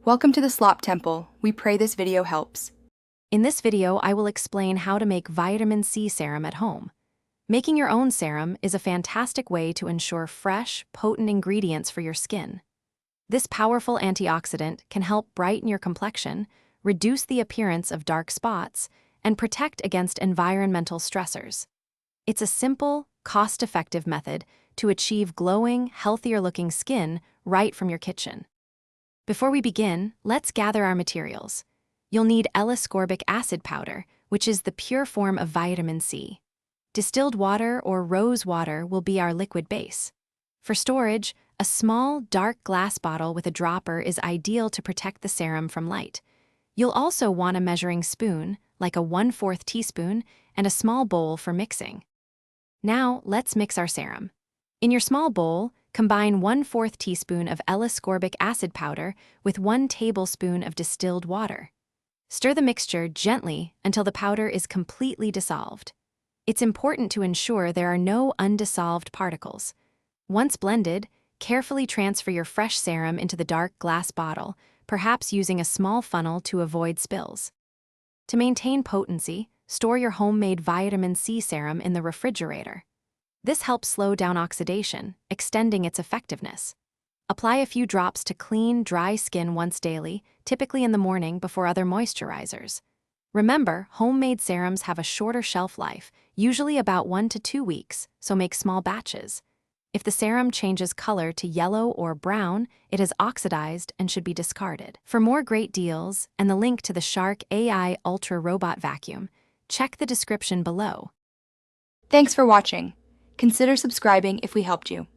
Welcome to the Slop Temple. We pray this video helps. In this video, I will explain how to make vitamin C serum at home. Making your own serum is a fantastic way to ensure fresh, potent ingredients for your skin. This powerful antioxidant can help brighten your complexion, reduce the appearance of dark spots, and protect against environmental stressors. It's a simple, cost-effective method to achieve glowing, healthier-looking skin right from your kitchen. Before we begin, let's gather our materials. You'll need L-ascorbic acid powder, which is the pure form of vitamin C. Distilled water or rose water will be our liquid base. For storage, a small, dark glass bottle with a dropper is ideal to protect the serum from light. You'll also want a measuring spoon, like a 1/4 teaspoon, and a small bowl for mixing. Now, let's mix our serum. In your small bowl, combine 1/4 teaspoon of L-ascorbic acid powder with 1 tablespoon of distilled water. Stir the mixture gently until the powder is completely dissolved. It's important to ensure there are no undissolved particles. Once blended, carefully transfer your fresh serum into the dark glass bottle, perhaps using a small funnel to avoid spills. To maintain potency, store your homemade vitamin C serum in the refrigerator. This helps slow down oxidation, extending its effectiveness. Apply a few drops to clean, dry skin once daily, typically in the morning before other moisturizers. Remember, homemade serums have a shorter shelf life, usually about 1 to 2 weeks, so make small batches. If the serum changes color to yellow or brown, it has oxidized and should be discarded. For more great deals and the link to the Shark AI Ultra Robot Vacuum, check the description below. Thanks for watching. Consider subscribing if we helped you.